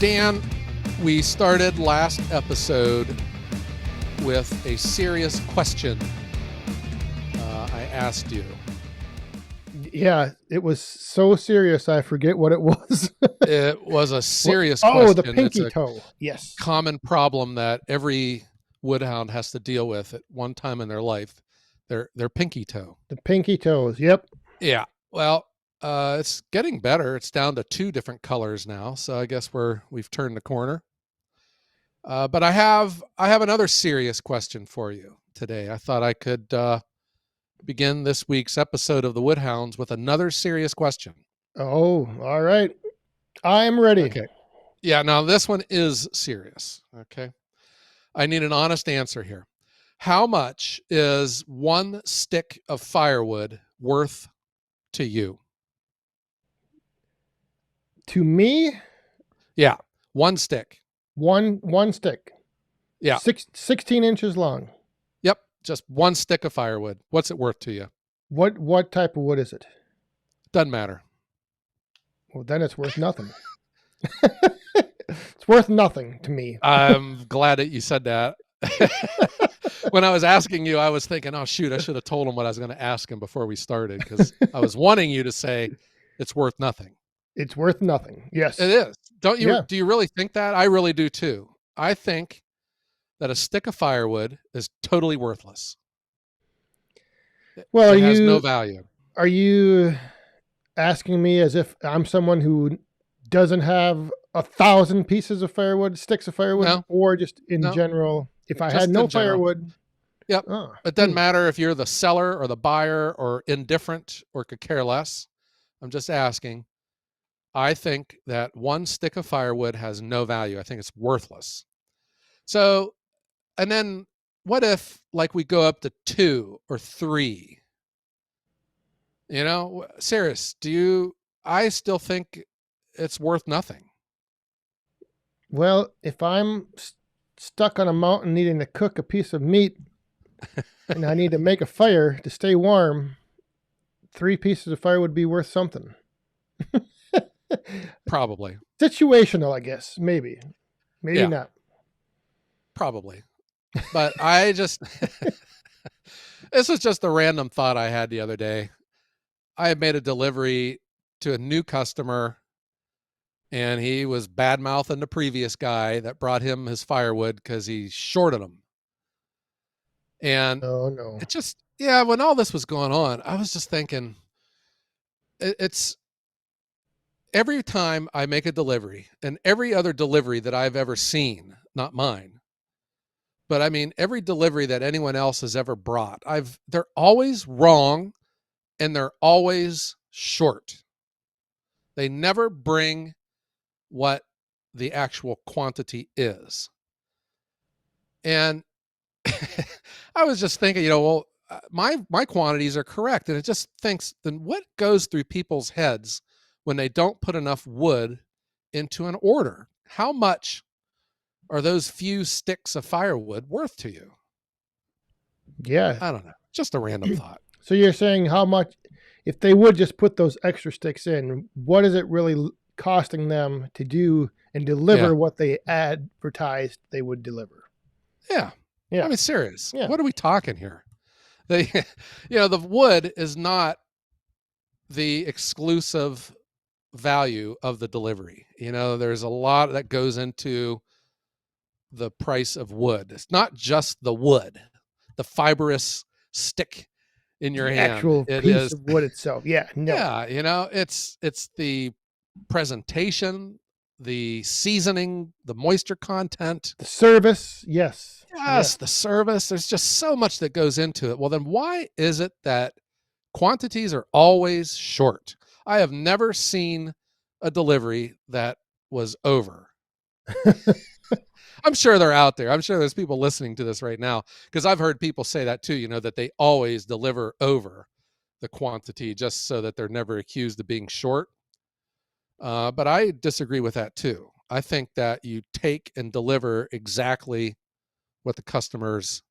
Dan, we started last episode with a serious question I asked you. Yeah, it was so serious I forget what it was. It was a serious question. Oh, the pinky toe. Yes. Common problem that every woodhound has to deal with at one time in their life. Their pinky toe. The pinky toes. Yep. Yeah. Well, it's getting better. It's down to 2 different colors now, so I guess we've turned the corner. But I have another serious question for you today. I thought I could begin this week's episode of the Woodhounds with another serious question. Oh, all right. I'm ready. Okay. Yeah, now this one is serious. Okay. I need an honest answer here. How much is 1 stick of firewood worth to you? To me? Yeah, 1 stick. One stick. Yeah. 16 inches long. Yep, just 1 stick of firewood. What's it worth to you? What type of wood is it? Doesn't matter. Well, then it's worth nothing. It's worth nothing to me. I'm glad that you said that. When I was asking you, I was thinking, oh, shoot, I should have told him what I was going to ask him before we started, because I was wanting you to say it's worth nothing. It's worth nothing. Yes. It is. Don't you? Yeah. Do you really think that? I really do too. I think that a stick of firewood is totally worthless. Well, it has no value. Are you asking me as if I'm someone who doesn't have 1,000 pieces of firewood, sticks of firewood, No. or just in general? If I had no firewood, yep. It doesn't matter if you're the seller or the buyer or indifferent or could care less. I'm just asking. I think that 1 stick of firewood has no value. I think it's worthless. So, and then what if like we go up to 2 or 3? You know, serious, I still think it's worth nothing. Well, if I'm stuck on a mountain needing to cook a piece of meat and I need to make a fire to stay warm, 3 pieces of fire would be worth something. Probably. Situational, I guess. Maybe not. Probably. But I just, this was just a random thought I had the other day. I had made a delivery to a new customer, and he was bad-mouthing the previous guy that brought him his firewood because he shorted him. And oh no, it just, when all this was going on, I was just thinking, it's every time I make a delivery, and every other delivery that I've ever seen, not mine, but I mean every delivery that anyone else has ever brought, they're always wrong and they're always short. They never bring what the actual quantity is. And I was just thinking, my quantities are correct. And it just thinks, then what goes through people's heads when they don't put enough wood into an order? How much are those few sticks of firewood worth to you? Yeah. I don't know. Just a random thought. So you're saying how much, if they would just put those extra sticks in, what is it really costing them to do and deliver what they advertised they would deliver? Yeah. Yeah. I mean, serious. Yeah. What are we talking here? The wood is not the exclusive value of the delivery. There's a lot that goes into the price of wood. It's not just the wood, the fibrous stick in your hand. Actual piece of wood itself. Yeah. No. Yeah. It's the presentation, the seasoning, the moisture content, the service. Yes. The service. There's just so much that goes into it. Well, then why is it that quantities are always short? I have never seen a delivery that was over. I'm sure they're out there. I'm sure there's people listening to this right now, because I've heard people say that too, that they always deliver over the quantity just so that they're never accused of being short. But I disagree with that too. I think that you take and deliver exactly what the customers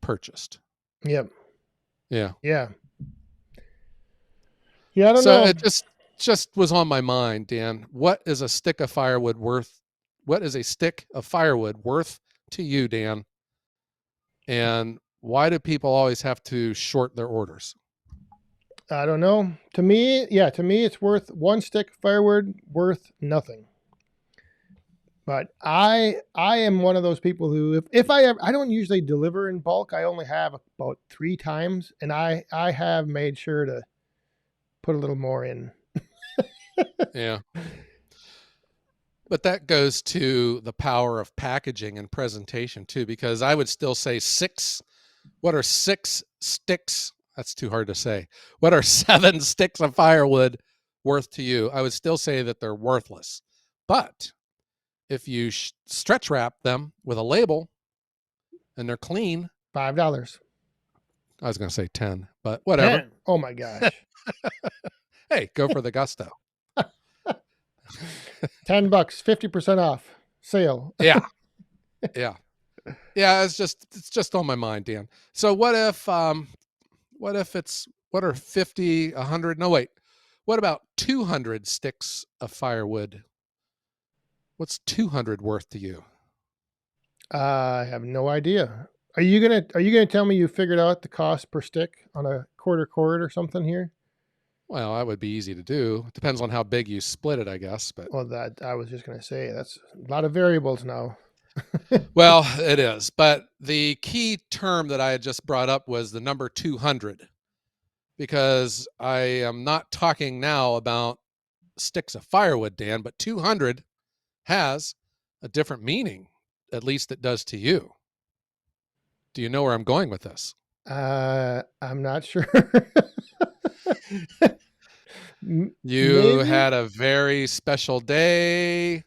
purchased. Yep. Yeah. Yeah. Yeah, I don't know. just was on my mind, Dan. What is a stick of firewood worth? What is a stick of firewood worth to you, Dan? And why do people always have to short their orders? I don't know. To me, it's worth one stick of firewood worth nothing. But I am one of those people who if I ever, I don't usually deliver in bulk. I only have about 3 times, and I have made sure to put a little more in. Yeah. But that goes to the power of packaging and presentation too, because I would still say what are 6 sticks? That's too hard to say. What are 7 sticks of firewood worth to you? I would still say that they're worthless. But if you stretch wrap them with a label and they're clean, $5. I was going to say 10, but whatever. 10. Oh my gosh. Hey, go for the gusto. $10, 50% off sale. Yeah. Yeah. Yeah, it's just on my mind, Dan. So what if what are 50, 100? No, wait. What about 200 sticks of firewood? What's 200 worth to you? I have no idea. Are you gonna tell me you figured out the cost per stick on a quarter cord or something here? Well, that would be easy to do. Depends on how big you split it, I guess. But Well, that I was just gonna say that's a lot of variables now. well, it is. But the key term that I had just brought up was the number 200, because I am not talking now about sticks of firewood, Dan, but 200 has a different meaning. At least it does to you. Do you know where I'm going with this? I'm not sure. You Maybe. had a very special day,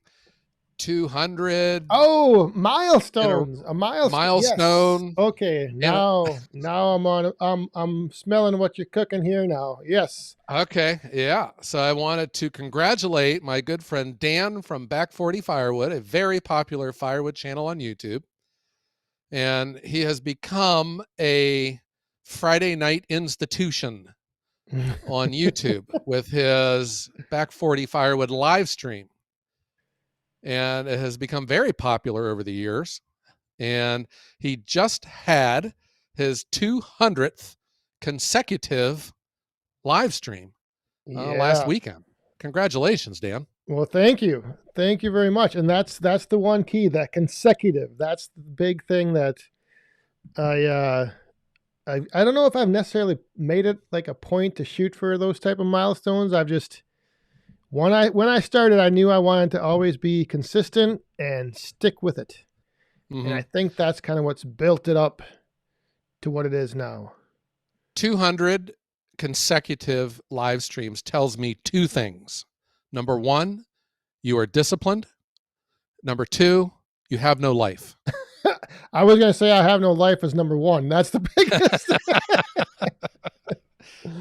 200 Oh, in a milestones. A milestone. Yes. milestone. Okay. In a, Now I'm on. I'm smelling what you're cooking here now. Yes. okay, yeah. So I wanted to congratulate my good friend Dan from Back40 Firewood, a very popular firewood channel on YouTube. And he has become a Friday night institution on YouTube with his Back40 Firewood live stream. And it has become very popular over the years. And he just had his 200th consecutive live stream last Yeah. weekend. Congratulations, Dan. Well, thank you. Thank you very much. And that's the one key, that consecutive. That's the big thing that I I don't know if I've necessarily made it like a point to shoot for those type of milestones. I've just when I started, I knew I wanted to always be consistent and stick with it. And I Mm-hmm. think that's kind of what's built it up to what it is now. 200 consecutive live streams tells me 2 things. Number one, you are disciplined. Number two, you have no life. I was going to say I have no life as number one. That's the biggest.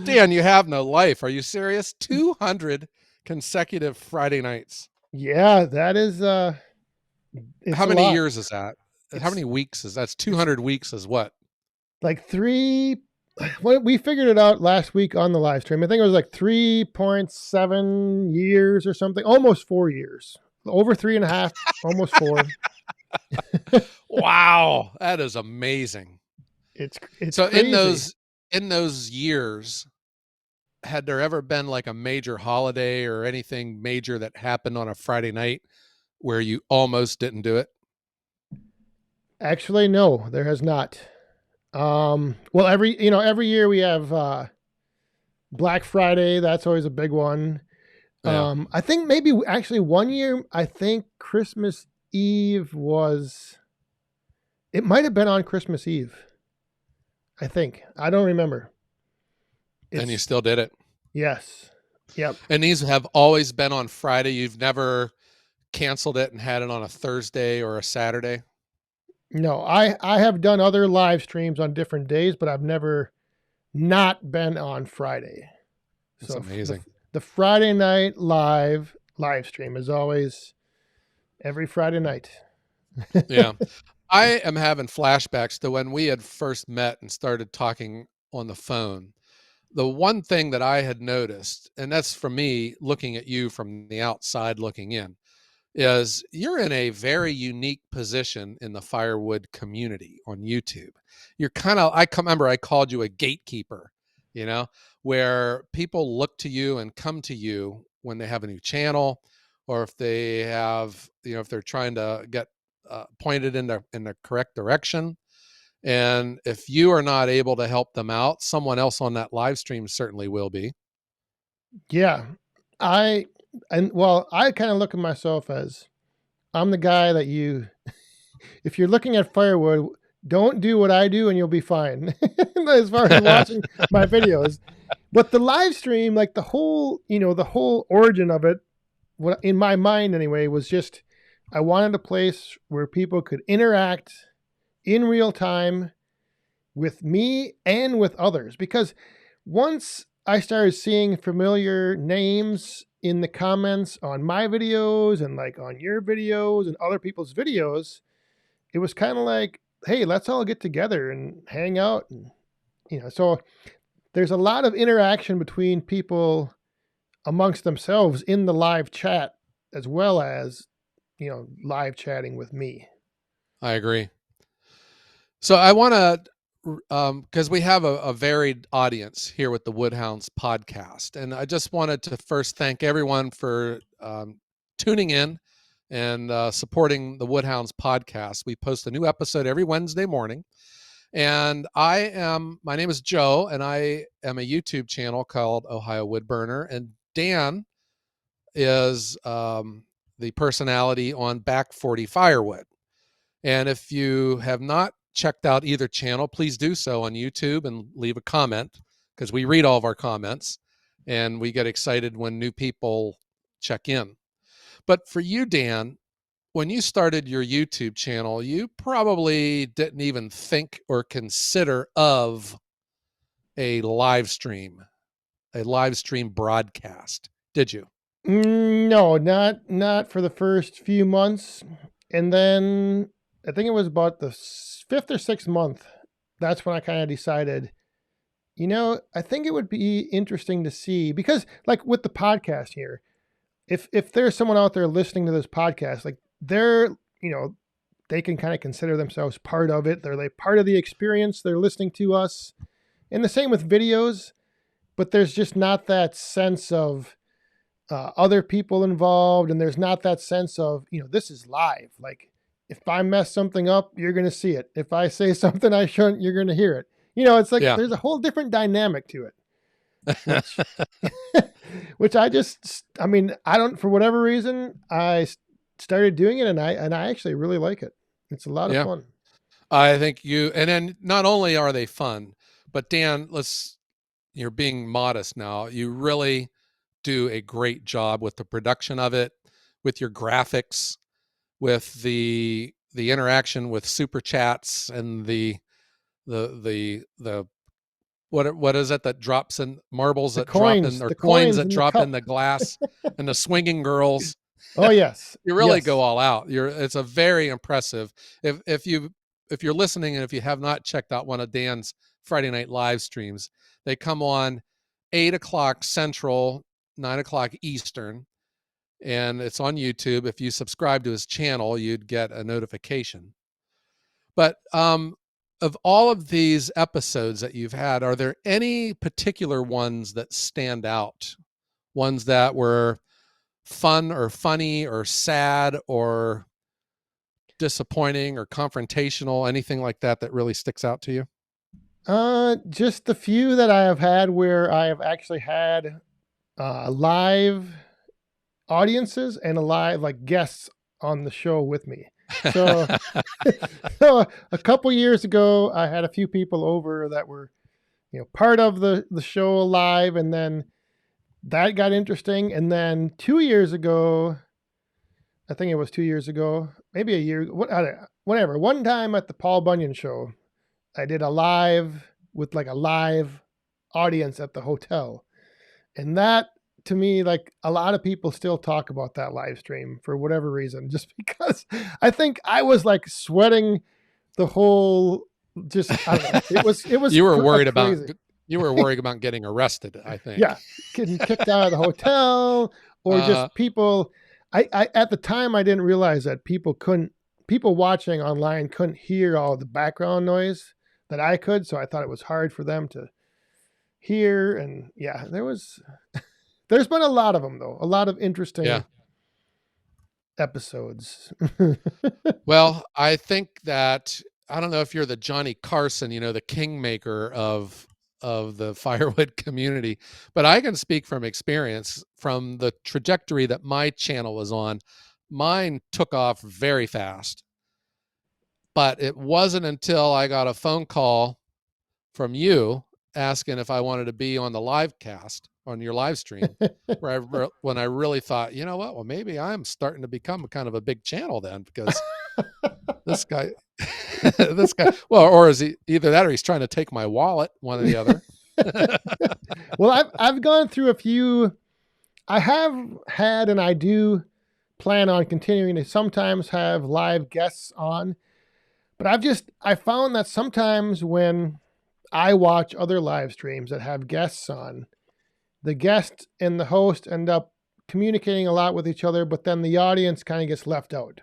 Dan, you have no life. Are you serious? 200 consecutive Friday nights. Yeah, that is it's How a many lot. years is that? How It's many weeks is that's it's 200 weeks is what? like well, we figured it out last week on the live stream. I think it was like 3.7 years or something, almost 4 years, over 3.5, almost 4. Wow, that is amazing. It's So crazy. in those years, had there ever been like a major holiday or anything major that happened on a Friday night where you almost didn't do it? Actually, no, there has not. Well, every year we have Black Friday. That's always a big one. Yeah. I think maybe actually one year, I think Christmas Eve was. It might have been on Christmas Eve. I think I don't remember. And you It's still did it. yes, yep. And these have always been on Friday. You've never canceled it and had it on a Thursday or a Saturday. No, I have done other live streams on different days, but I've never not been on Friday. That's So amazing. the Friday night live stream is always every Friday night. Yeah. I am having flashbacks to when we had first met and started talking on the phone. the one thing that I had noticed, and that's from me looking at you from the outside looking in, is you're in a very unique position in the firewood community on YouTube. You're kind of, remember I called you a gatekeeper, you know, where people look to you and come to you when they have a new channel, or if they have, if they're trying to get pointed in the correct direction. And if you are not able to help them out, someone else on that live stream certainly will be. Yeah. I I kind of look at myself as I'm the guy that if you're looking at firewood, don't do what I do and you'll be fine. As far as watching my videos. But the live stream, like the whole origin of it, what in my mind anyway, was just I wanted a place where people could interact in real time with me and with others. Because once I started seeing familiar names in the comments on my videos and like on your videos and other people's videos, it was kind of like, hey, let's all get together and hang out. And, so there's a lot of interaction between people amongst themselves in the live chat as well as, live chatting with me. I agree. So I want to, because we have a varied audience here with the Woodhounds podcast, and I just wanted to first thank everyone for tuning in and supporting the Woodhounds podcast. We post a new episode every Wednesday morning, and my name is Joe, and I am a YouTube channel called Ohio Woodburner, and Dan is the personality on Back40 Firewood. And if you have not checked out either channel, please do so on YouTube and leave a comment, because we read all of our comments and we get excited when new people check in. But for you, Dan, when you started your YouTube channel, you probably didn't even think or consider of a live stream broadcast, did you? No, not for the first few months. And then I think it was about the fifth or sixth month. That's when I kind of decided, I think it would be interesting to see, because like with the podcast here, if there's someone out there listening to this podcast, like they can kind of consider themselves part of it. They're like part of the experience. They're listening to us. And the same with videos, but there's just not that sense of other people involved. And there's not that sense of, this is live. Like if I mess something up, you're going to see it. If I say something I shouldn't, you're going to hear it. It's like, there's a whole different dynamic to it, which I don't, for whatever reason, I started doing it, and I actually really like it. It's a lot of fun. I think and then not only are they fun, but Dan, you're being modest now. You really do a great job with the production of it, with your graphics, with the interaction with super chats and the what is it that drops in marbles that drop in, or coins that drop in the glass, and the swinging girls. Oh yes. You really go all out. It's a very impressive. If you're listening and if you have not checked out one of Dan's Friday night live streams, they come on 8:00 Central, 9:00 Eastern, and it's on YouTube. If you subscribe to his channel, you'd get a notification. But of all of these episodes that you've had, are there any particular ones that stand out? Ones that were fun or funny or sad or disappointing or confrontational, anything like that really sticks out to you? Just the few that I have had where I have actually had live audiences and live like guests on the show with me. So, so a couple years ago, I had a few people over that were, part of the show live, and then that got interesting. And then 2 years ago, I think it was 2 years ago, maybe a year, whatever. One time at the Paul Bunyan show, I did a live with like a live audience at the hotel. And that, to me, like a lot of people still talk about that live stream for whatever reason, just because I think I was like sweating the whole, I don't know. It was, you were worried crazy. You were worried about getting arrested, I Yeah, think. getting kicked out of the hotel, or Uh, just people. I at the time I didn't realize that people watching online couldn't hear all the background noise that I could, so I thought it was hard for them to hear. And yeah, there's been a lot of them though, a lot of yeah. interesting episodes. Well, I think that I don't know if you're the Johnny Carson, the kingmaker of the firewood community, but I can speak from experience from the trajectory that my channel was on. Mine took off very fast, but it wasn't until I got a phone call from you asking if I wanted to be on the live cast on your live stream when I really thought, you know what, well, maybe I'm starting to become kind of a big channel then, because this guy, this guy, well, or is he either that or he's trying to take my wallet, one or the other. Well, I've gone through a few. I have had, and I do plan on continuing to sometimes have live guests on. But I found that sometimes when I watch other live streams that have guests on, the guest and the host end up communicating a lot with each other, but then the audience kind of gets left out.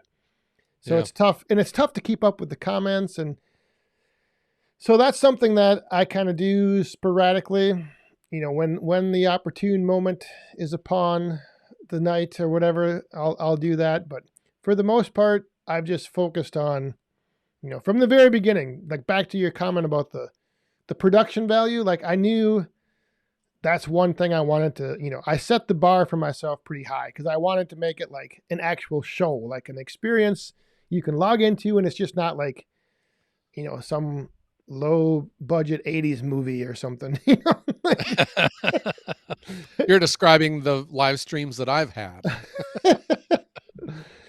So Yeah. it's tough, and it's tough to keep up with the comments. And so that's something that I kind of do sporadically, when the opportune moment is upon the night or whatever, I'll do that. But for the most part, I've just focused on, from the very beginning, like back to your comment about the production value, like I knew that's one thing I wanted to, I set the bar for myself pretty high because I wanted to make it like an actual show, like an experience you can log into, and it's just not like, some low budget 80s movie or something. You're describing the live streams that I've had.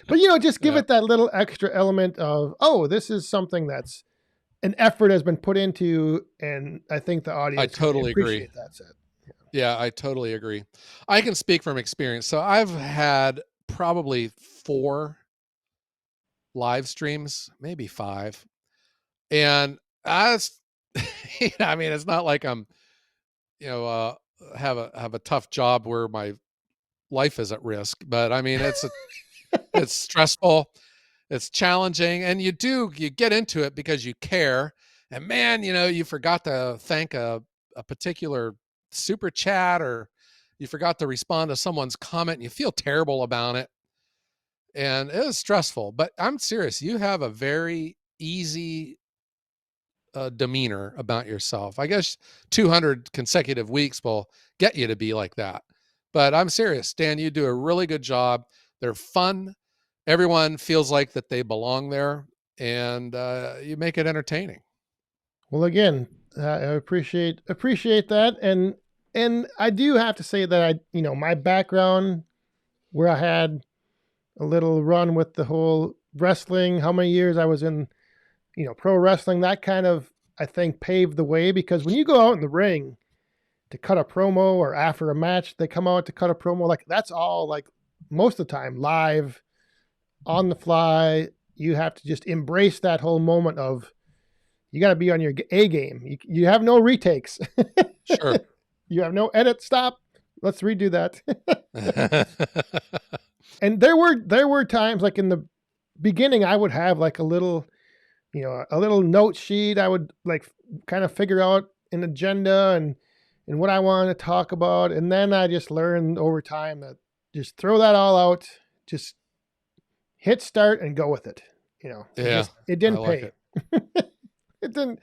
But just give Yeah, it that little extra element of, oh, this is something that's an effort has been put into, and I think the I audience really totally agree. appreciate that set. Yeah, I totally agree. I can speak from experience. So I've had probably 4 live streams, maybe 5. And it's I mean, it's not like I'm, you know, uh have a tough job where my life is at risk, but I mean, it's stressful, it's challenging, and you get into it because you care. And man, you forgot to thank a particular super chat, or you forgot to respond to someone's comment and you feel terrible about it. And it was stressful, but I'm serious. You have a very easy demeanor about yourself. I guess 200 consecutive weeks will get you to be like that. But I'm serious, Dan, you do a really good job. They're fun. Everyone feels like that they belong there, and you make it entertaining. Well, again, I appreciate that, and I do have to say that my background, where I had a little run with the whole wrestling, how many years I was in, pro wrestling, that kind of, I think, paved the way. Because when you go out in the ring to cut a promo, or after a match they come out to cut a promo, like that's all, like, most of the time live, on the fly. You have to just embrace that whole moment of, you got to be on your A game. You have no retakes. Sure. You have no edit. Stop. Let's redo that. And there were times, like in the beginning, I would have like a little note sheet. I would like kind of figure out an agenda and what I want to talk about. And then I just learned over time that just throw that all out, just hit start and go with it. Yeah, It I didn't like pay. it. It didn't.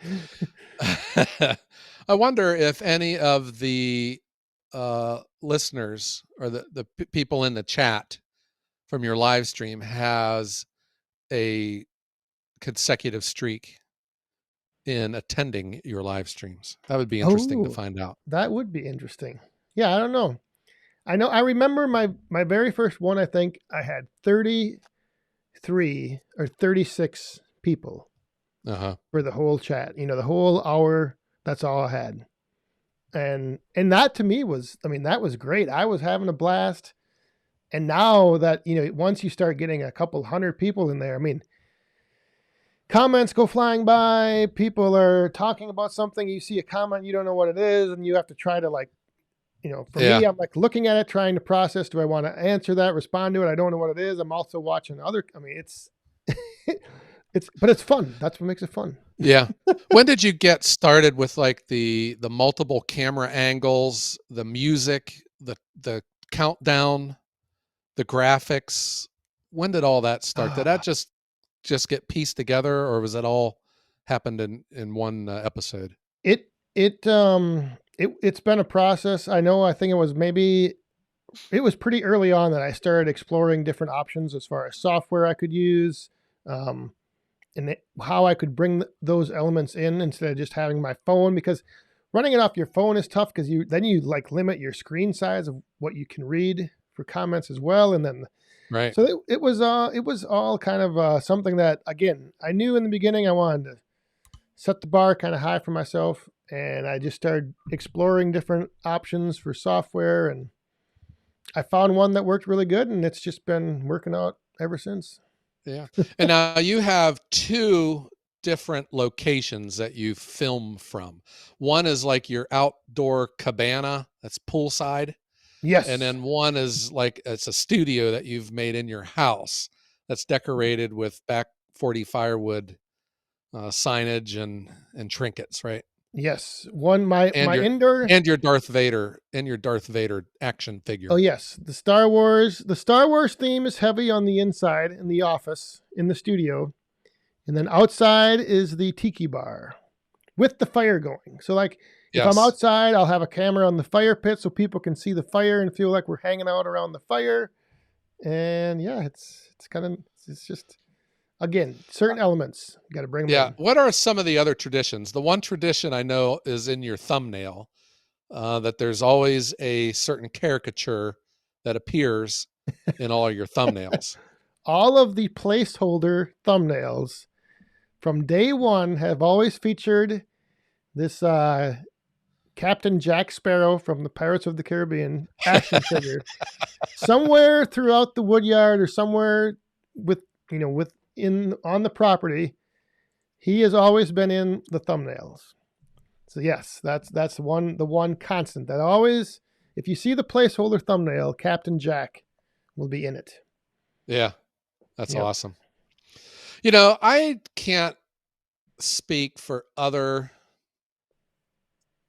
I wonder if any of the listeners or the people in the chat from your live stream has a consecutive streak in attending your live streams. That would be interesting to Oh, find out. that would be interesting. Yeah, I don't know. I remember my very first one. I think I had 33 or 36 people Uh-huh. for the whole chat. The whole hour. That's all I had. And that to me was, I mean, that was great. I was having a blast. And now that, once you start getting a couple hundred people in there, I mean, comments go flying by. People are talking about something. You see a comment, you don't know what it is, and you have to try to like, for Yeah. me, I'm like looking at it, trying to process. Do I want to answer that, respond to it? I don't know what it is. I'm also watching other. I mean, it's but it's fun. That's what makes it fun. Yeah. When did you get started with like the multiple camera angles, the music, the countdown, the graphics? When did all that start? Did that Ah, just get pieced together, or was it all happened in one episode? it's been a process. I know. I think it was pretty early on that I started exploring different options as far as software I could use, um, and how I could bring those elements in instead of just having my phone. Because running it off your phone is tough because you like limit your screen size of what you can read for comments as well, and then Right. so it was all kind of something that again I knew in the beginning I wanted to set the bar kind of high for myself, and I just started exploring different options for software, and I found one that worked really good, and it's just been working out ever since. Yeah. And now you have two different locations that you film from. One is like your outdoor cabana that's poolside, and Yes, then one is like it's a studio that you've made in your house that's decorated with Back 40 Firewood signage and trinkets, right? yes. One my And your indoor. Darth Vader action Oh figure. yes, the Star Wars theme is heavy on the inside in the office in the studio, and then outside is the tiki bar with the fire going. So like if I'm Yes. outside, I'll have a camera on the fire pit so people can see the fire and feel like we're hanging out around the fire. And yeah, it's kind of it's just again certain elements you got to bring them Yeah. in. What are some of the other traditions? The one tradition I know is in your thumbnail, that there's always a certain caricature that appears in all your thumbnails. All of the placeholder thumbnails from day one have always featured this Captain Jack Sparrow from the Pirates of the Caribbean action figure somewhere throughout the woodyard or somewhere with within on the property. He has always been in the thumbnails. So yes, that's the one constant that always, if you see the placeholder thumbnail, Captain Jack will be in it. Yeah, that's Yep. awesome. I can't speak for other.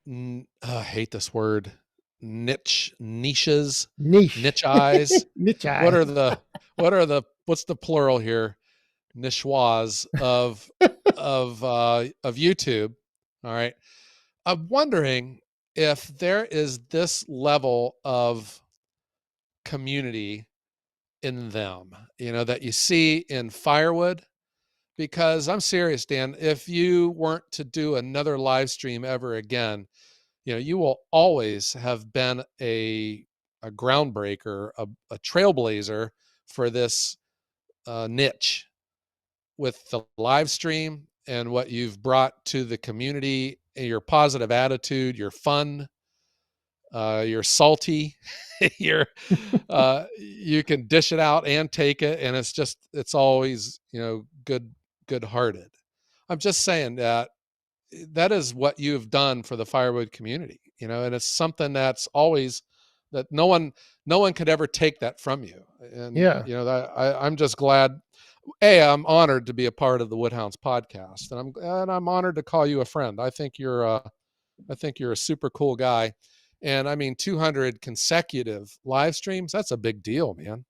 I hate this word. Niches, Niche. niche eyes. Niche What eye. are the what's the plural here? Nichoirs of YouTube. All right. I'm wondering if there is this level of community in them, that you see in firewood. Because I'm serious, Dan, if you weren't to do another live stream ever again, you will always have been a groundbreaker, a trailblazer for this niche with the live stream and what you've brought to the community, your positive attitude, your fun, you're salty, you're you can dish it out and take it, and it's always good hearted. I'm just saying that is what you've done for the firewood community, and it's something that's always that no one could ever take that from you. And Yeah. that I'm just glad. I'm honored to be a part of the Woodhounds podcast, and I'm honored to call you a friend. I think you're a super cool guy. And I mean, 200 consecutive live streams, that's a big deal, man.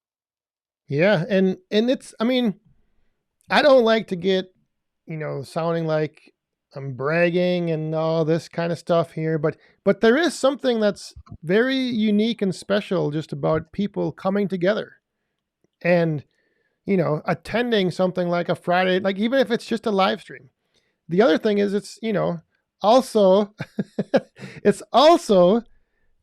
Yeah. And it's I mean, I don't like to get, sounding like I'm bragging and all this kind of stuff here, but there is something that's very unique and special just about people coming together and attending something like a Friday, like even if it's just a live stream. The other thing is it's, also it's also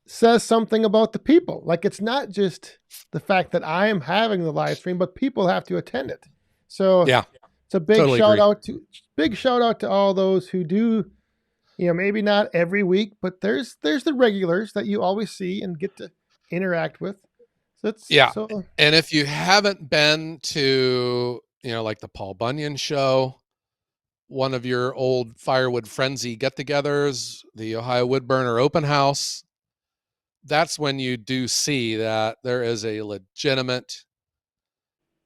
says something about the people. Like it's not just the fact that I am having the live stream, but people have to attend it. So Yeah, it's a big totally shout agree. out to all those who do, maybe not every week, but there's the regulars that you always see and get to interact with. So it's Yeah. so And if you haven't been to, like the Paul Bunyan show, one of your old Firewood Frenzy get-togethers, the Ohio Woodburner Open House, that's when you do see that there is a legitimate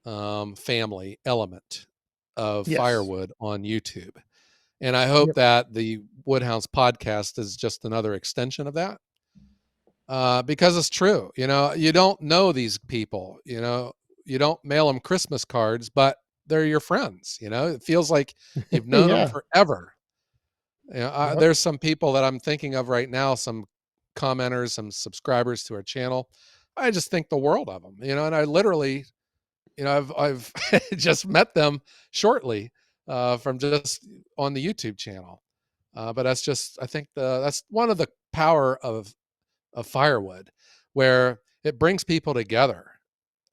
family element of Yes. firewood on YouTube. And I hope Yep. that the Woodhounds podcast is just another extension of that. Because it's true, you don't know these people, you don't mail them Christmas cards, but they're your friends. It feels like you've known them Yeah. forever. Yep. There's some people that I'm thinking of right now, some commenters, some subscribers to our channel. I just think the world of them, and I literally, I've just met them shortly from just on the YouTube channel. But that's just, I think that's one of the power of firewood, where it brings people together.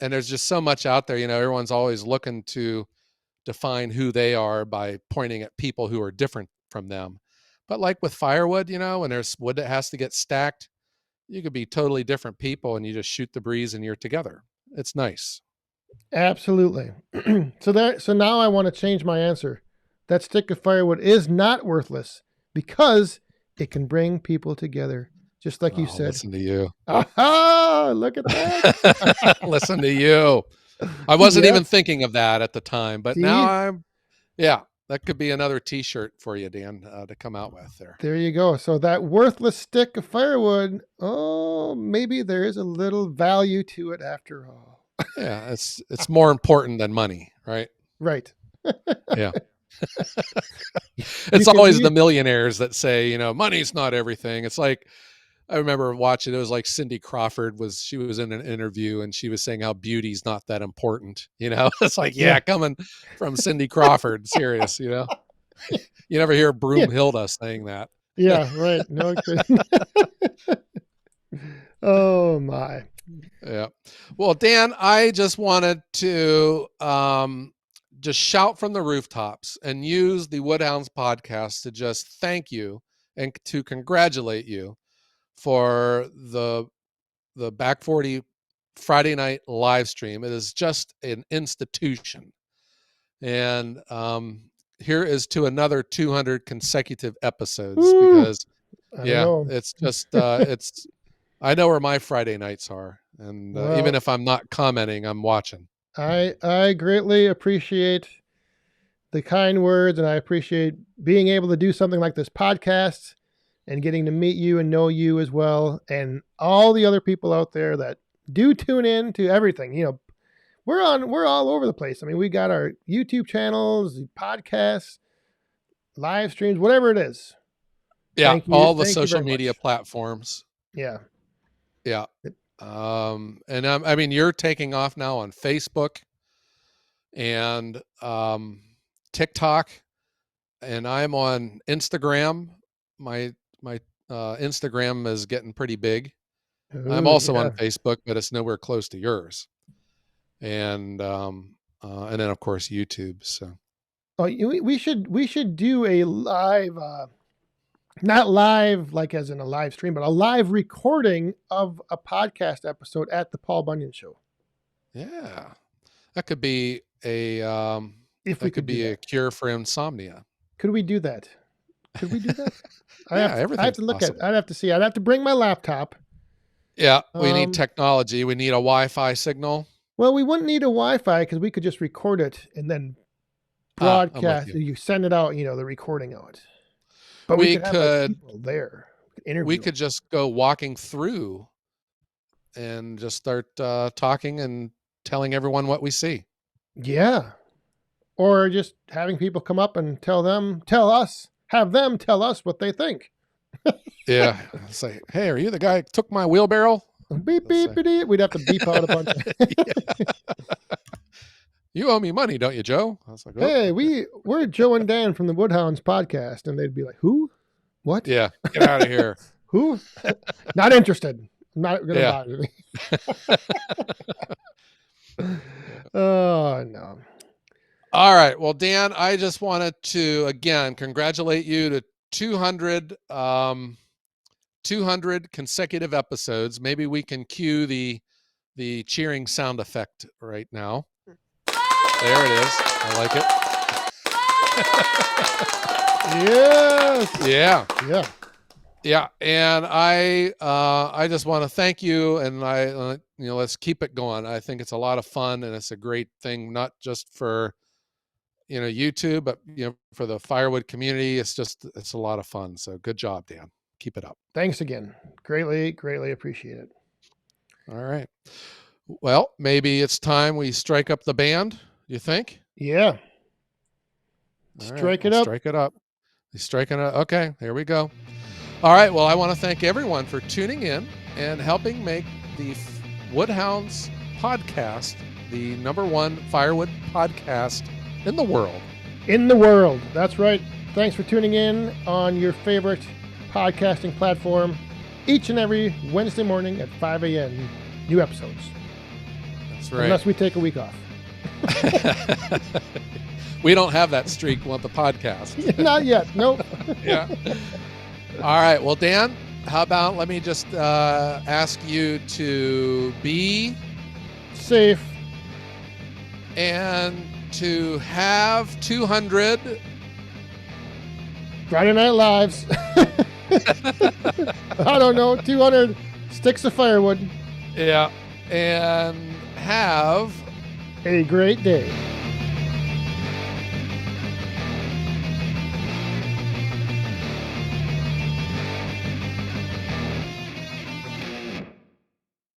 And there's just so much out there, everyone's always looking to define who they are by pointing at people who are different from them. But like with firewood, when there's wood that has to get stacked, you could be totally different people and you just shoot the breeze and you're together. It's nice. Absolutely. So now I want to change my answer. That stick of firewood is not worthless because it can bring people together, just like you Oh, said. listen to you. Aha! Look at that. Listen to you. I wasn't Yep. even thinking of that at the time, but now See, yeah, that could be another t-shirt for you, Dan, to come out with there. there you go. So that worthless stick of firewood, oh, maybe there is a little value to it after all. Yeah, it's more important than money, right? Right. Yeah. You It's can always use, the millionaires that say, money's not everything. It's like, I remember watching, it was like Cindy Crawford she was in an interview and she was saying how beauty's not that important. It's like, yeah, yeah. coming from Cindy Crawford, serious, you never hear Yeah. Broomhilda saying that. Yeah, right. No kidding. Oh my. Yeah. Well, Dan, I just wanted to just shout from the rooftops and use the Woodhounds podcast to just thank you and to congratulate you for the Back40 Friday Night live stream. It is just an institution. And here is to another 200 consecutive episodes, Woo, because I don't yeah, know. it's just I know where my Friday nights are, and even Well, if I'm not commenting, I'm watching. I greatly appreciate the kind words, and I appreciate being able to do something like this podcast and getting to meet you and know you as well, and all the other people out there that do tune in to everything. We're all over the place. I mean, we got our YouTube channels, podcasts, live streams, whatever it is. Yeah, all the Thank you social very media much. platforms. Yeah. Yeah, and I mean, you're taking off now on Facebook and TikTok, and I'm on Instagram. My Instagram is getting pretty big. I'm Oh also on yeah. Facebook, but it's nowhere close to yours. And then of course YouTube. So Oh, we should do a live, not live like as in a live stream, but a live recording of a podcast episode at the Paul Bunyan Show. yeah, that could be If we could do a that, cure for insomnia. could we do that? Could we do that? Yeah, I have everything's to look at. possible. I'd have to see. I'd have to bring my laptop. Yeah, we need Um, technology. We need a Wi-Fi signal. well, we wouldn't need a Wi-Fi because we could just record it and then Ah, I'm with broadcast. you. You send it out, the recording of it. But we We could have like could people there, we could we interview them. could just go walking through and just start talking and telling everyone what we see. Yeah. Or just having people come up and have them tell us what they think. Yeah, say, hey, are you the guy who took my wheelbarrow? Beep Let's beep say, beep. We'd have to beep out a bunch. yeah. You owe me money, don't you, Joe? I was like, oh, Hey, okay. we're Joe and Dan from the Woodhounds podcast, and they'd be like, "Who? What? Yeah, get out of here. Who? Not interested. I'm not gonna Yeah. bother me." Oh no. All right. Well, Dan, I just wanted to again congratulate you to 200 200 consecutive episodes. Maybe we can cue the cheering sound effect right now. There it is. I like it. Yes. Yeah. Yeah. Yeah, and I just want to thank you, and let's keep it going. I think it's a lot of fun, and it's a great thing, not just for YouTube, but for the firewood community. It's a lot of fun. So good job, Dan. Keep it up. Thanks again. Greatly, greatly appreciate it. All right. Well, maybe it's time we strike up the band. You think? Yeah. Strike it up. Strike it up. Striking it. Okay, here we go. All right. Well, I want to thank everyone for tuning in and helping make the Woodhounds podcast the #1 firewood podcast in the world. In the world. That's right. Thanks for tuning in on your favorite podcasting platform each and every Wednesday morning at 5 a.m. New episodes. That's right. Unless we take a week off. We don't have that streak with the podcast. Not yet. Nope. Yeah. All right. Well, Dan, how about let me just ask you to be safe and to have 200 Friday Night Lives. I don't know, 200 sticks of firewood. Yeah. And have a great day.